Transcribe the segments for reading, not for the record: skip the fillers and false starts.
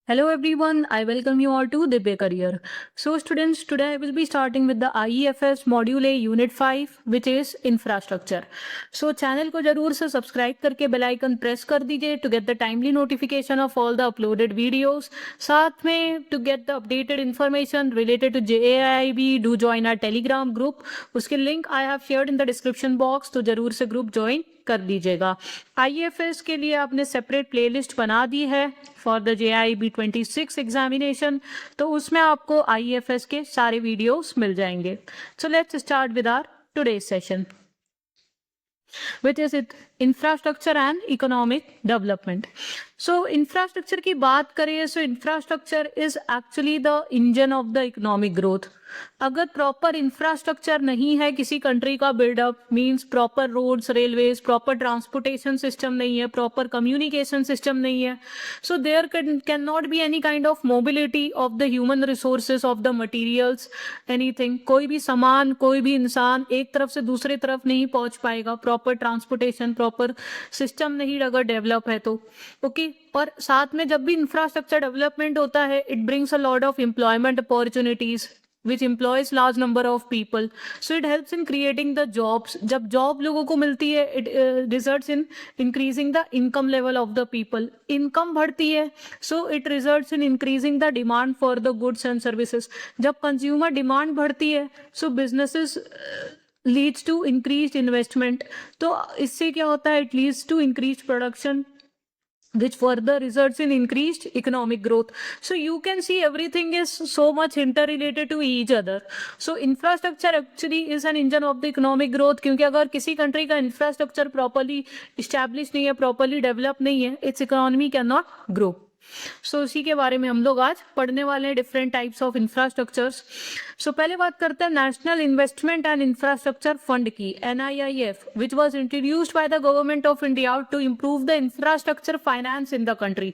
Hello everyone, I welcome you all to Dibbe Career. So students, today I will be starting with the IEFS Module A Unit 5 which is Infrastructure. So channel को जरूर से subscribe करके bell icon press कर दीजिए to get the timely notification of all the uploaded videos. साथ में to get the updated information related to JAIB, do join our Telegram group. उसकी link I have shared in the description box, तो जरूर से group join कर दीजिएगा. IEFS के लिए आपने सेपरेट प्लेलिस्ट बना दी है फॉर द JIB 26 एग्जामिनेशन, तो उसमें आपको IEFS के सारे वीडियोस मिल जाएंगे. So let's start with our today session which is it infrastructure and economic development. So infrastructure की बात करें so infrastructure is actually the engine of the economic growth. अगर प्रॉपर इंफ्रास्ट्रक्चर नहीं है किसी कंट्री का buildup means proper roads railways proper transportation system नहीं है प्रॉपर कम्युनिकेशन सिस्टम नहीं है so there can not be any kind of mobility of the human resources of the materials anything. कोई भी सामान कोई भी इंसान एक तरफ से दूसरी तरफ नहीं पहुंच पाएगा. प्रॉपर ट्रांसपोर्टेशन प्रॉपर सिस्टम नहीं अगर डेवलप है तो ओके. और साथ में जब भी इंफ्रास्ट्रक्चर डेवलपमेंट होता है it brings a lot of employment opportunities which employs large number of people. So it helps in creating the jobs. जब job लोगों को मिलती है it results in increasing the income level of the people. Income बढ़ती है so it results in increasing the demand for the goods and services. जब consumer demand बढ़ती है so businesses leads to increased investment. तो इससे क्या होता है it leads to increased production which further results in increased economic growth. So you can see everything is so much interrelated to each other. So infrastructure actually is an engine of the economic growth क्योंकि अगर किसी country का infrastructure properly establish नहीं है properly develop नहीं है its economy can not grow. So इसी के बारे में हम लोग आज पढ़ने वाले हैं different types of infrastructures. So पहले बात करते हैं national investment and infrastructure fund की NIIF which was introduced by the government of India to improve the infrastructure finance in the country.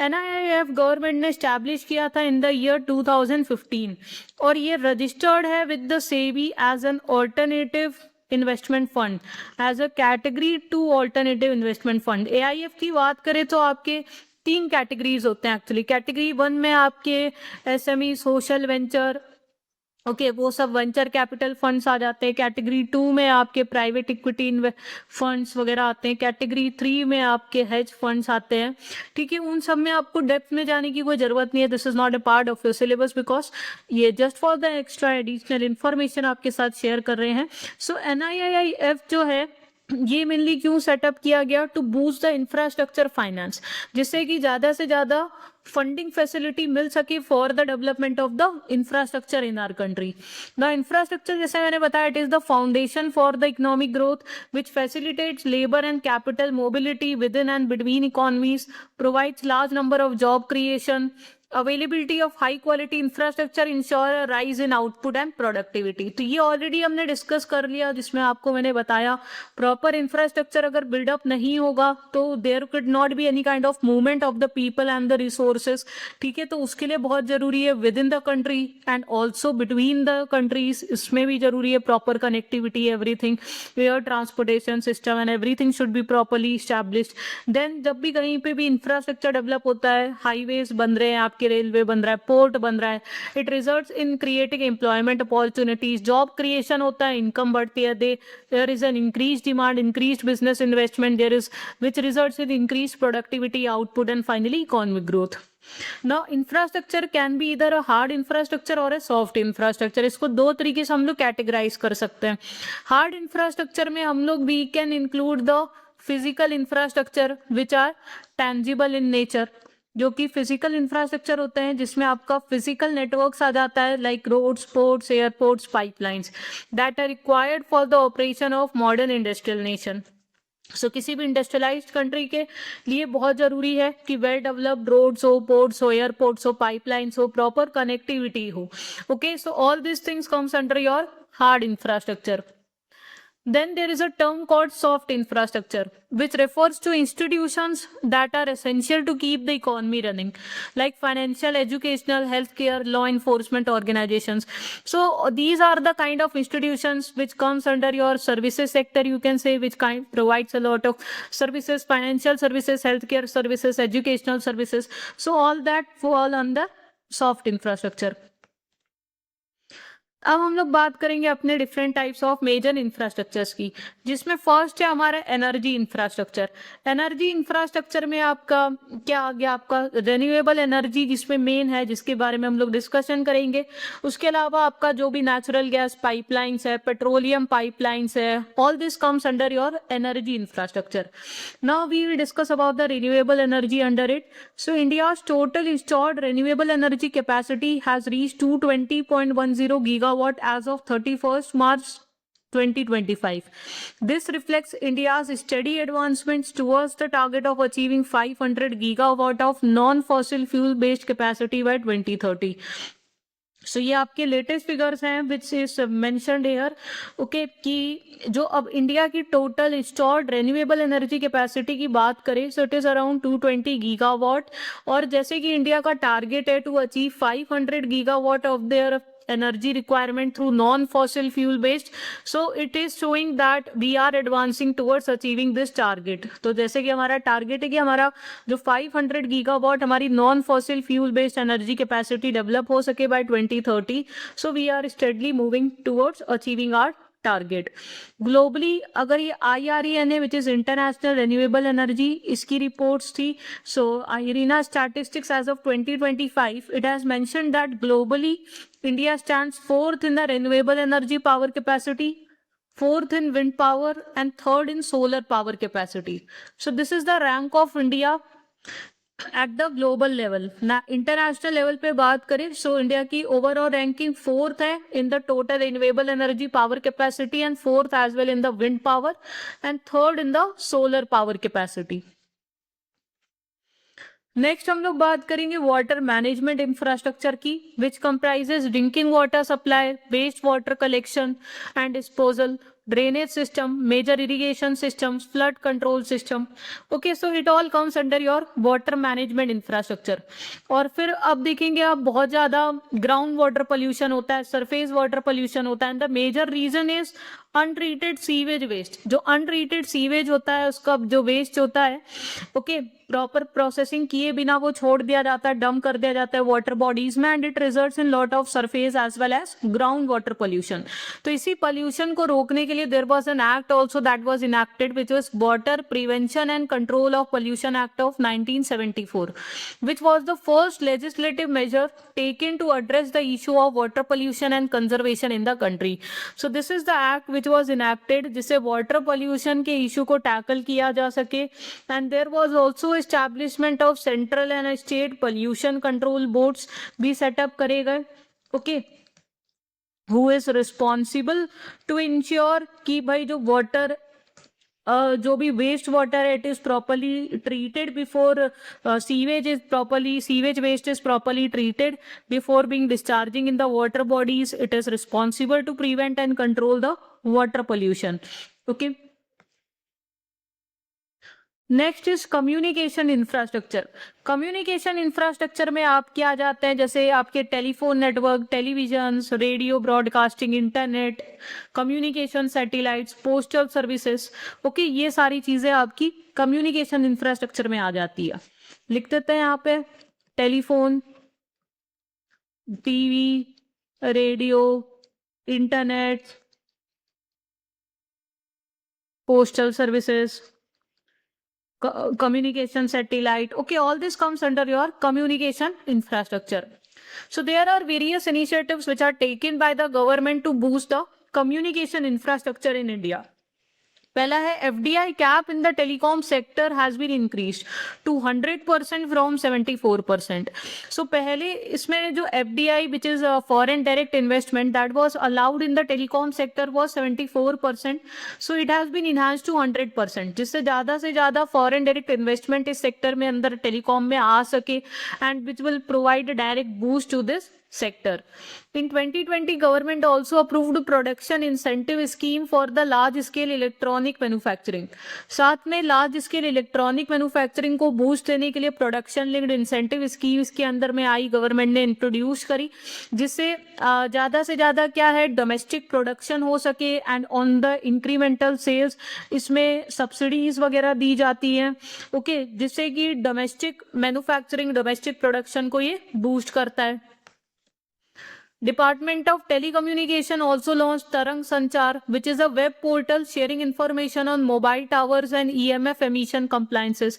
NIIF government ने स्टैब्लिश किया था इन द ईयर 2015 और ये रजिस्टर्ड है with the SEBI as an alternative investment fund as a category 2 alternative investment fund. AIF की बात करें तो आपके 3 कैटेगरीज होते हैं एक्चुअली. कैटेगरी 1 में आपके SME सोशल वेंचर ओके वो सब वेंचर कैपिटल फंड्स आ जाते हैं. कैटेगरी 2 में आपके प्राइवेट इक्विटी फंड्स वगैरह आते हैं. कैटेगरी 3 में आपके हेज फंड्स आते हैं. ठीक है उन सब में आपको डेप्थ में जाने की कोई जरूरत नहीं है. This is not a part of your syllabus because ये just for the extra additional information आपके साथ शेयर कर रहे हैं. सो NIIF जो है ये मेनली क्यों सेटअप किया गया to boost the infrastructure finance जिससे कि ज़्यादा से ज़्यादा फंडिंग फैसिलिटी मिल सके for the development of the infrastructure in our country. The infrastructure जैसे मैंने बताया it is the foundation for the economic growth which facilitates labour and capital mobility within and between economies provides large number of job creation. Availability of high quality infrastructure ensure rise in output and productivity. तो ये already हमने discuss कर लिया जिसमें आपको मैंने बताया proper infrastructure अगर बिल्डअप नहीं होगा तो there could not be any kind of movement of the people and the resources. ठीक है तो उसके लिए बहुत जरूरी है within the country and also between the countries. इसमें भी जरूरी है proper connectivity everything air transportation system and everything should be properly established. Then जब भी कहीं पे भी इंफ्रास्ट्रक्चर डेवलप होता है हाईवेज बन रहे हैं आपके रेलवे बन रहा है पोर्ट बन रहा है it results in creating employment opportunities. Job creation होता है इनकम बढ़ती है. There is an increase demand increase business investment there is which results in increase productivity output and finally economic growth. Now infrastructure can be either a hard infrastructure or a soft infrastructure. इसको दो तरीके से हम लोग categorise कर सकते हैं. Hard infrastructure में हम लोग we can include the physical infrastructure which are tangible in nature जो कि फिजिकल इंफ्रास्ट्रक्चर होते हैं जिसमें आपका फिजिकल नेटवर्क्स आ जाता है like roads ports airports pipelines that are required for the operation of modern industrial nation. So किसी भी इंडस्ट्रियलाइज्ड कंट्री के लिए बहुत जरूरी है कि वेल डेवलप्ड रोड्स हो पोर्ट्स हो एयरपोर्ट्स हो पाइपलाइंस हो प्रॉपर कनेक्टिविटी हो. Okay so all this things comes under your hard infrastructure. Then there is a term called soft infrastructure, which refers to institutions that are essential to keep the economy running, like financial, educational, healthcare, law enforcement organizations. So these are the kind of institutions which comes under your services sector, you can say, which kind provides a lot of services, financial services, healthcare services, educational services. So all that fall under soft infrastructure. अब हम लोग बात करेंगे अपने different types of major infrastructures की, जिसमें first है हमारा एनर्जी इंफ्रास्ट्रक्चर। एनर्जी इंफ्रास्ट्रक्चर में आपका क्या आ गया, आपका रिन्यूएबल एनर्जी जिसमें मेन है, जिसके बारे में हम लोग डिस्कशन करेंगे। उसके अलावा आपका जो भी नेचुरल गैस पाइपलाइंस है, पेट्रोलियम पाइपलाइंस है, all this comes under your energy infrastructure. Now we will discuss about the renewable energy under it. So India's total installed renewable energy capacity has reach 220.10 gigawatt as of 31st March 2025. This reflects India's steady advancements towards the target of achieving 500 gigawatt of non-fossil fuel-based capacity by 2030. So ये आपके latest figures हैं which is mentioned here, okay, कि जो अब India की total installed renewable energy capacity की बात करें, so it is around 220 gigawatt. और जैसे कि इंडिया का टारगेट है to achieve 500 gigawatt of their energy requirement through non-fossil fuel based, so it is showing that we are advancing towards achieving this target. तो जैसे कि हमारा टारगेट है कि हमारा जो 500 गीगावाट हमारी non fossil fuel based energy capacity develop हो सके by 2030, so we are steadily moving towards achieving our target. Globally अगर ये IRENA which is international renewable energy, इसकी रिपोर्ट्स थी, so IRENA statistics as of 2025 it has mentioned that globally India stands fourth in the renewable energy power capacity, fourth in wind power, and third in solar power capacity. So this is the rank of India at the global level. ना international level पे बात करें, सो India की overall ranking fourth है in the total renewable energy power capacity, and fourth as well in the wind power, and third in the solar power capacity. Next हम लोग बात करेंगे वाटर मैनेजमेंट इंफ्रास्ट्रक्चर की, which comprises drinking water supply, waste water collection and disposal, drainage system, major irrigation systems, flood control system. Okay, so it all comes under your water management infrastructure. और फिर अब देखेंगे आप बहुत ज़्यादा ground water pollution होता है, surface water pollution होता है, and the major reason is untreated sewage waste. जो अनट्रीटेड सीवेज होता है, उसका जो वेस्ट होता है, ओके, प्रॉपर प्रोसेसिंग किए बिना वो छोड़ दिया जाता है, डंप कर दिया जाता है वाटर बॉडीज में, and it results in lot of surface as well as ground water pollution. तो इसी पोल्यूशन को रोकने के लिए there was an act also that was enacted, which was water prevention and control of pollution act of 1974, which was the first legislative measure taken to address the issue of water pollution and conservation in the country. So this is the act which was enacted, जिससे water pollution के issue को tackle किया जा सके। And there was also establishment of central and state pollution control boards भी setup करे गए, okay, who is responsible to ensure कि भाई जो वाटर जो भी वेस्ट वाटर है, it is properly treated before sewage waste is properly treated before being discharging in the water bodies. It is responsible to prevent and control the water pollution. Okay. Next is communication infrastructure. Communication infrastructure में आप क्या जाते हैं, जैसे आपके telephone network, television, radio broadcasting, internet, communication satellites, postal services, okay, ये सारी चीजें आपकी कम्युनिकेशन इंफ्रास्ट्रक्चर में आ जाती है। लिख देते हैं यहाँ पे telephone, TV, radio, internet, postal services, communication satellite, okay, all this comes under your communication infrastructure. So there are various initiatives which are taken by the government to boost the communication infrastructure in India. पहला है FDI cap in the telecom sector has been increased to 100% from 74%. So पहले इसमें जो FDI which is a foreign direct investment that was allowed in the telecom sector was 74%. So it has been enhanced to 100%, जिससे ज़्यादा से ज़्यादा foreign direct investment इस sector में अंदर telecom में आ सके, and which will provide a direct boost to this sector. In 2020, government also approved production incentive scheme for the large scale electronic manufacturing. साथ में large scale electronic manufacturing को boost देने के लिए production linked incentive scheme इसके अंदर में आई, government ने इंट्रोड्यूस करी, जिससे ज़्यादा से ज़्यादा क्या है डोमेस्टिक प्रोडक्शन हो सके and on the incremental sales इसमें सब्सिडीज वगैरह दी जाती हैं, ओके, जिससे कि डोमेस्टिक मैन्युफैक्चरिंग डोमेस्टिक प्रोडक्शन को ये बूस्ट करता है. Department of Telecommunication also launched Tarang Sanchar, which is a web portal sharing information on mobile towers and EMF emission compliances.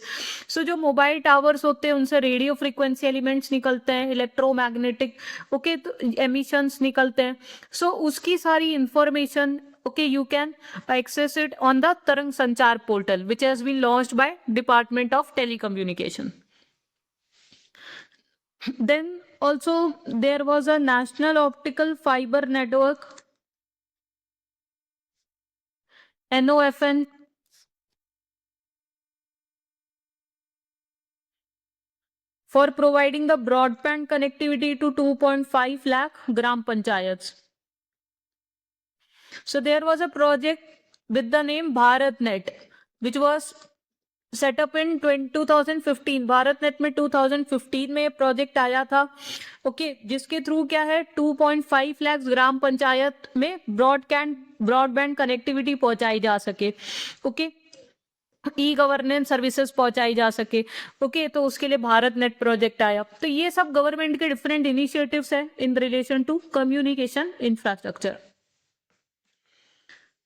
So जो mobile towers होते हैं उनसे रेडियो फ्रीक्वेंसी एलिमेंट्स निकलते हैं, इलेक्ट्रोमैग्नेटिक ओके तो एमिशंस निकलते हैं. सो उसकी सारी information okay you can access it on the Tarang Sanchar portal which has been launched by Department of Telecommunication. Then also there was a National Optical Fiber Network NOFN for providing the broadband connectivity to 2.5 lakh gram panchayats. So there was a project with the name BharatNet which was set up in 2015. BharatNet में 2015 में project आया था, okay, जिसके through क्या है 2.5 लाख ग्राम पंचायत में broadband connectivity पहुंचाई जा सके, ओके, ई गवर्नेंस सर्विसेज पहुंचाई जा सके, ओके, तो उसके लिए भारत नेट प्रोजेक्ट आया. तो ये सब गवर्नमेंट के डिफरेंट इनिशिएटिव्स हैं in relation to communication infrastructure.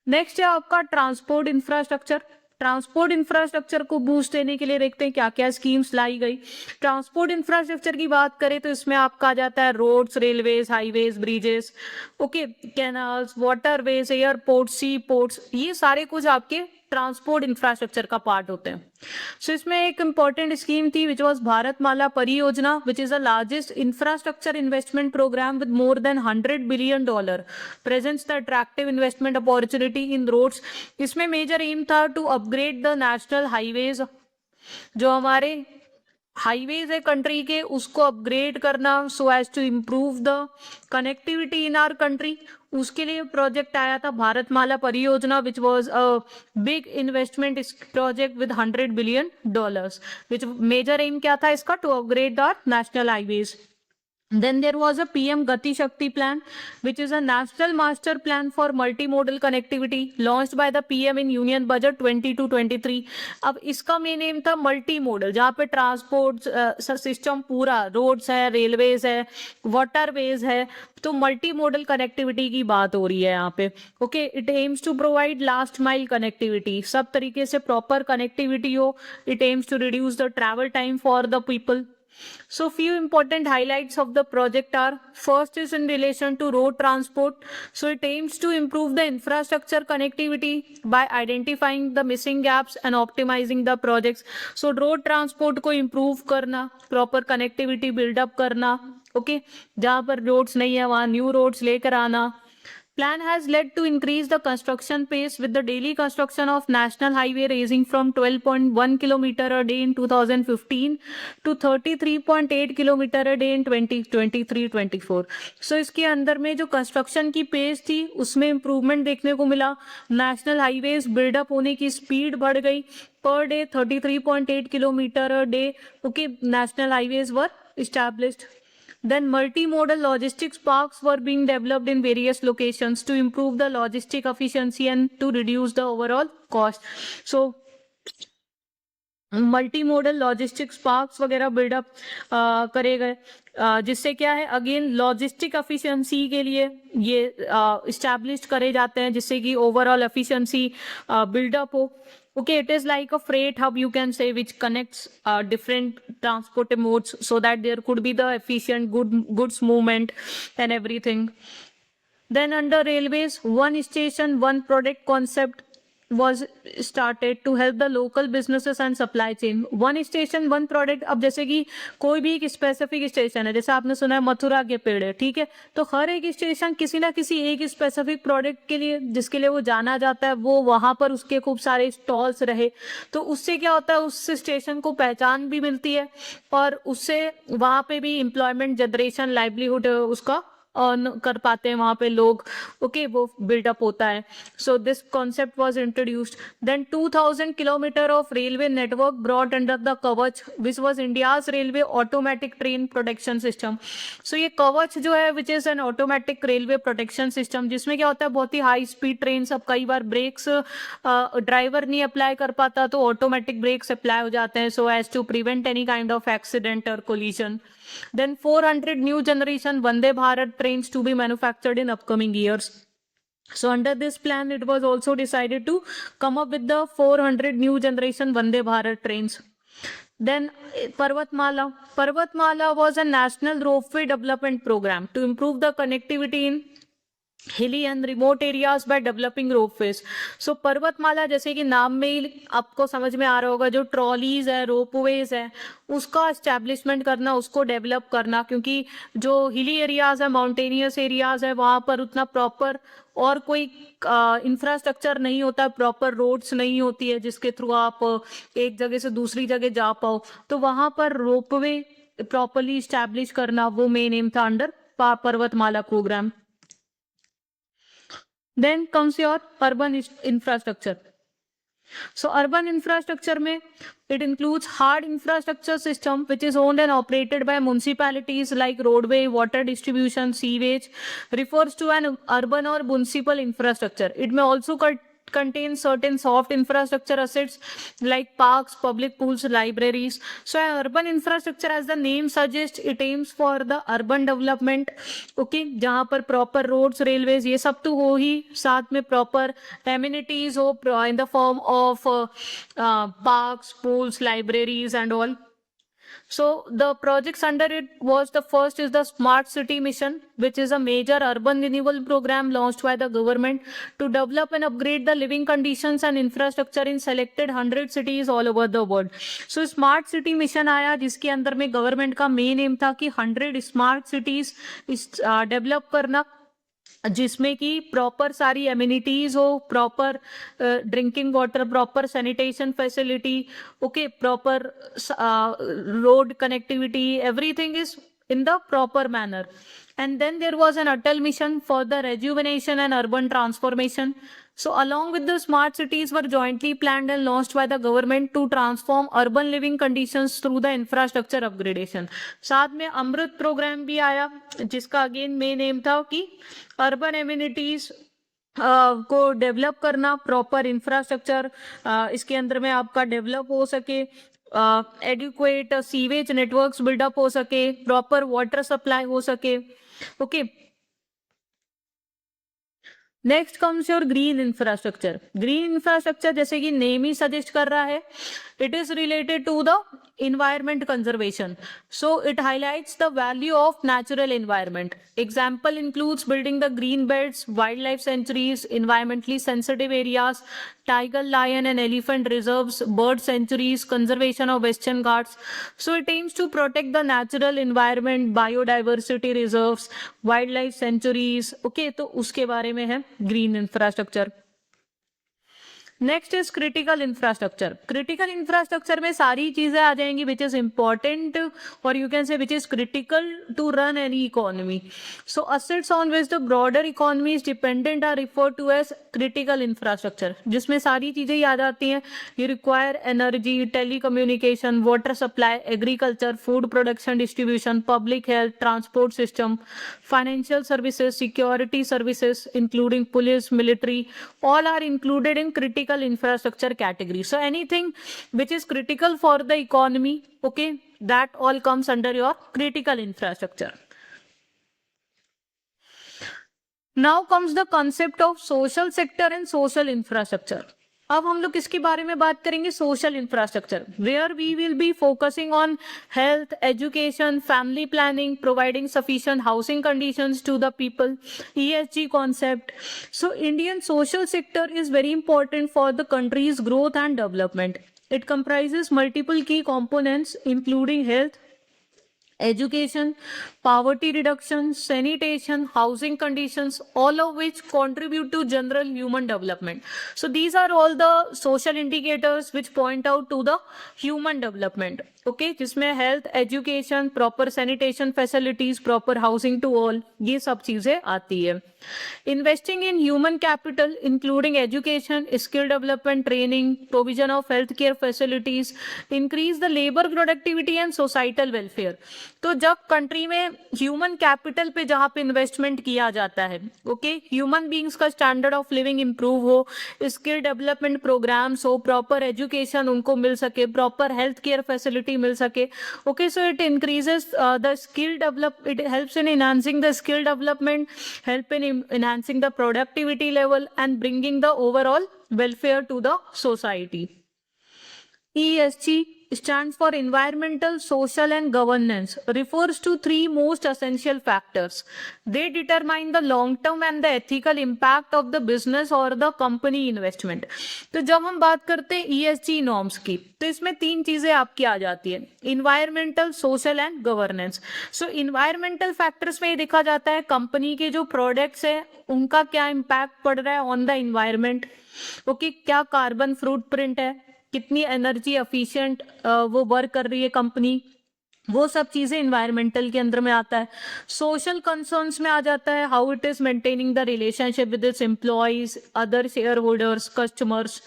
Next है आपका ट्रांसपोर्ट इंफ्रास्ट्रक्चर. ट्रांसपोर्ट इंफ्रास्ट्रक्चर को बूस्ट देने के लिए देखते हैं क्या क्या स्कीम्स लाई गई. ट्रांसपोर्ट इंफ्रास्ट्रक्चर की बात करें तो इसमें आपका आ जाता है roads, railways, highways, bridges, okay, canals, waterways, airport, sea ports, ये सारे कुछ आपके ट्रांसपोर्ट इंफ्रास्ट्रक्चर का पार्ट होते हैं. सो इसमें एक इंपॉर्टेंट स्कीम थी विच was Bharatmala Pariyojana which is the largest infrastructure investment program with more than $100 billion presents the attractive investment opportunity in roads. इसमें मेजर एम था to upgrade the national highways, जो हमारे हाईवेज है कंट्री के उसको अपग्रेड करना so as to improve the connectivity in our country. उसके लिए प्रोजेक्ट आया था Bharatmala Pariyojana which was a big investment project with $100 billion which major aim क्या था इसका to upgrade the national highways. Then there was a PM Gati Shakti plan, which is a national master plan for multimodal connectivity launched by the PM in Union Budget 22-23. अब इसका main M था multimodal, जहाँ पे transport system पूरा roads है, railways है, waterways है, तो मल्टीमोडल कनेक्टिविटी की बात हो रही है यहाँ पे. Okay, it aims to provide last mile connectivity, सब तरीके से प्रॉपर कनेक्टिविटी हो. It aims to reduce the travel time for the people. So few important highlights of the project are, first is in relation to road transport. So it aims to improve the infrastructure connectivity by identifying the missing gaps and optimizing the projects. So road transport को improve करना, proper connectivity build up करना, okay, जहाँ पर roads नहीं है वहाँ new roads लेकर आना. Plan has led to increase the construction pace with the daily construction of national highway raising from 12.1 kilometer a day in 2015 to 33.8 kilometer a day in 2023-24. So इसके अंदर में जो कंस्ट्रक्शन की पेस थी उसमें improvement देखने को मिला. नेशनल हाईवेज बिल्डअप होने की स्पीड बढ़ गई. Per day 33.8 kilometre a day, okay, national highways were established. Then multimodal logistics parks were being developed in various locations to improve the logistic efficiency and to reduce the overall cost. So multimodal logistics parks वगैरह buildup करे गए, जिससे क्या है again logistic efficiency के लिए ये establish करे जाते हैं, जिससे कि ओवरऑल एफिशिएंसी बिल्डअप हो. Okay, it is like a freight hub, you can say, which connects different transport modes so that there could be the efficient goods movement and everything. Then under railways, one station, one product concept was started to help the local businesses and supply chain. One station one product. अब जैसे कि कोई भी एक specific station है, जैसे आपने सुना है मथुरा के पेड़ है, ठीक है, तो हर एक स्टेशन किसी ना किसी एक स्पेसिफिक प्रोडक्ट के लिए जिसके लिए वो जाना जाता है, वो वहां पर उसके खूब सारे स्टॉल्स रहे, तो उससे क्या होता है, उस स्टेशन को पहचान भी मिलती है और उससे वहां पे भी एम्प्लॉयमेंट जनरेशन, लाइवलीहुड उसका अर्न कर पाते हैं वहां पे लोग, ओके, वो बिल्डअप होता है. So this concept was introduced. Then 2000 kilometre of railway network brought under the Kavach, which was India's railway automatic train protection system. So ये कवच जो है which is an automatic railway protection system, जिसमें क्या होता है, बहुत ही हाई स्पीड ट्रेन, अब कई बार ब्रेक्स ड्राइवर नहीं अप्लाई कर पाता तो ऑटोमेटिक ब्रेक्स अप्लाई हो जाते हैं, so as to prevent any kind of accident और collision. Then 400 new generation Vande Bharat trains to be manufactured in upcoming years. So under this plan, it was also decided to come up with the 400 new generation Vande Bharat trains. Then Parvatmala. Parvatmala was a national ropeway development program to improve the connectivity in hilly and remote areas by developing ropeways. So Parvatmala, जैसे कि नाम में ही आपको समझ में आ रहा होगा, जो ट्रॉलीज है, रोपवेज है, उसका एस्टेब्लिशमेंट करना, उसको डेवलप करना, क्योंकि जो हिली एरियाज है, माउंटेनियस एरियाज है, वहां पर उतना प्रॉपर और कोई इंफ्रास्ट्रक्चर नहीं होता, प्रॉपर रोड्स नहीं होती है जिसके थ्रू आप एक जगह से दूसरी जगह जा पाओ, तो वहां पर रोपवे प्रॉपरली स्टैब्लिश करना वो मेन एम था अंडर पर्वतमाला programme. Then comes your urban infrastructure. So urban infrastructure में it includes hard infrastructure system which is owned and operated by municipalities like roadway, water distribution, sewage, refers to an urban or municipal infrastructure. It may also contain certain soft infrastructure assets like parks, public pools, libraries. So urban infrastructure, as the name suggests, it aims for the urban development, okay, जहाँ पर proper roads, railways, ये सब तो हो ही, साथ में proper amenities हो in the form of parks, pools, libraries and all. So the projects under it was, the first is the Smart City Mission, which is a major urban renewal program launched by the government to develop and upgrade the living conditions and infrastructure in selected 100 cities all over the world. So Smart City Mission आया, जिसके अंदर में government का main M था कि 100 smart cities develop करना, जिसमें कि प्रॉपर सारी एमिनिटीज हो, proper drinking water, proper sanitation facility, okay, proper road connectivity, everything is in the proper manner. And then there was an Atal mission for the rejuvenation and urban transformation. So along with the smart cities were jointly planned and launched by the government to transform urban living conditions through the infrastructure upgradation. साथ में अमृत programme भी आया, जिसका again main M था कि urban amenities को develop करना, proper infrastructure इसके अंदर में आपका डेवलप हो सके, एडिक्वेट सीवेज नेटवर्क्स बिल्डअप हो सके, प्रॉपर वाटर सप्लाई हो सके, okay. Next comes your green infrastructure. Green infrastructure, जैसे कि नेम ही सजेस्ट कर रहा है, it is related to the environment conservation. So it highlights the value of natural environment. Example includes building the green belts, wildlife sanctuaries, environmentally sensitive areas, tiger, lion and elephant reserves, bird sanctuaries, conservation of Western Ghats. So it aims to protect the natural environment, biodiversity reserves, wildlife sanctuaries. Okay, तो उसके बारे में है green infrastructure. Next is critical infrastructure. Critical infrastructure में सारी चीजें आ जाएंगी विच इज इंपॉर्टेंट, और you can say which is critical to run any economy. So assets on which the broader economy is dependent are refer to as critical infrastructure, जिसमें सारी चीजें ही आ जाती हैं. You require energy, telecommunication, water supply, agriculture, food production, distribution, public health, transport system, financial services, security services including police, military, all are included in critical infrastructure category. So anything which is critical for the economy, okay, that all comes under your critical infrastructure. Now comes the concept of social sector and social infrastructure. अब हम लोग किसके बारे में बात करेंगे, social infrastructure, where we will be focusing on health, education, family planning, providing sufficient housing conditions to the people, ESG concept. So Indian social sector is very important for the country's growth and development. It comprises multiple key components including health, education, poverty reduction, sanitation, housing conditions, all of which contribute to general human development. So these are all the social indicators which point out to the human development. Okay, जिसमें health, education, proper sanitation facilities, proper housing to all, ये सब चीजें आती है. Investing in human capital, including education, skill development, training, provision of healthcare facilities, increase the labor productivity and societal welfare. तो जब country में human capital पे जहाँ पे इन्वेस्टमेंट किया जाता है, ओके, ह्यूमन बींग्स का स्टैंडर्ड ऑफ लिविंग इंप्रूव हो, स्किल डेवलपमेंट प्रोग्राम्स हो, प्रॉपर एजुकेशन उनको मिल सके, प्रॉपर हेल्थ केयर फैसिलिटी मिल सके, okay, so it increases the skill develop, it helps in enhancing the skill development, help in enhancing the productivity level and bringing the overall welfare to the society. ESG stands for environmental, social and governance, refers to three most essential factors. They determine the long term and the ethical impact of the business or the company investment. तो जब हम बात करते हैं ESG norms की, तो इसमें तीन चीजें आपकी आ जाती है, environmental, social and governance. So environmental factors में ये देखा जाता है कंपनी के जो प्रोडक्ट्स है उनका क्या इम्पैक्ट पड़ रहा है ऑन द इन्वायरमेंट, ओके, क्या कार्बन फुटप्रिंट है, कितनी एनर्जी एफिशिएंट वो वर्क कर रही है कंपनी, वो सब चीजें इन्वायरमेंटल के अंदर में आता है. सोशल कंसर्न्स में आ जाता है how it is maintaining the relationship with its employees, other share holders, customers,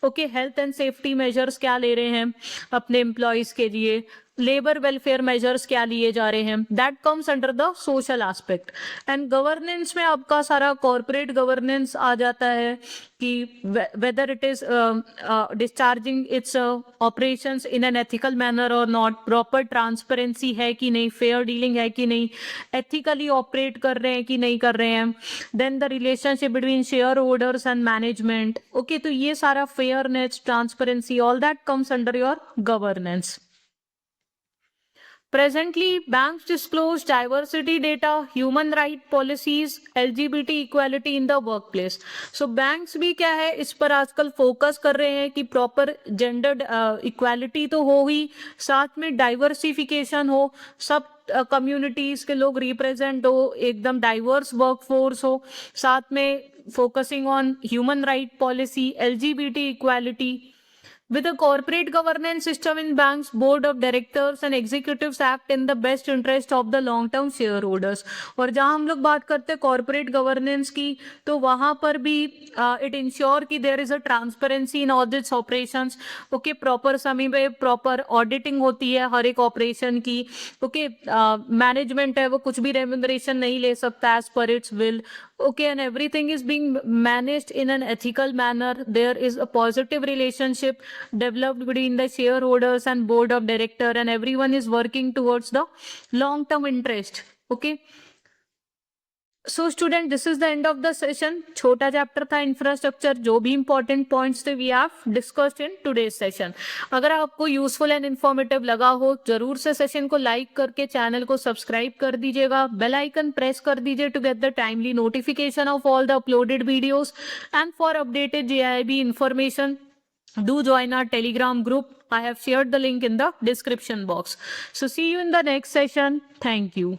okay, health and safety measures क्या ले रहे हैं अपने एम्प्लॉयज के लिए, लेबर वेलफेयर मेजर्स क्या लिए जा रहे हैं, that comes under the social aspect. And governance में आपका सारा कॉर्पोरेट गवर्नेंस आ जाता है कि whether it is discharging it's operations in an ethical manner और नॉट, प्रॉपर ट्रांसपेरेंसी है कि नहीं, फेयर डीलिंग है कि नहीं, एथिकली ऑपरेट कर रहे हैं कि नहीं कर रहे हैं, then the relationship between shareholders and management, okay, तो ये सारा fairness, transparency, all that comes under your governance. Presently, banks disclose diversity data, human right policies, LGBT equality in the workplace. So banks भी क्या है इस पर आजकल focus कर रहे हैं कि प्रॉपर जेंडर इक्वालिटी तो हो ही, साथ में डाइवर्सिफिकेशन हो, सब कम्युनिटीज के लोग रिप्रेजेंट हो, एकदम डाइवर्स वर्कफोर्स हो, साथ में focusing on human right policy, LGBT equality. With a corporate governance system in banks, board of directors and executives act in the best interest of the long-term shareholders. और जहाँ हम लोग बात करते हैं corporate governance की, तो वहाँ पर भी it ensure कि there is a transparency in all its operations. Okay, proper समय पे proper auditing होती है हर एक operation की. Okay, management है वो कुछ भी remuneration नहीं ले सकता as per its will. Okay, and everything is being managed in an ethical manner. There is a positive relationship developed between the shareholders and board of director, and everyone is working towards the long term interest. Okay, so student, this is the end of the session. छोटा chapter था infrastructure, जो भी important points थे we have discussed in today's session. अगर आपको useful and informative लगा हो, जरूर से सेशन को लाइक करके चैनल को सब्सक्राइब कर दीजिएगा, बेल आइकन प्रेस कर दीजिए to get the timely notification of all the uploaded videos. And for updated JIB information, do join our Telegram group. I have shared the link in the description box. So see you in the next session. Thank you.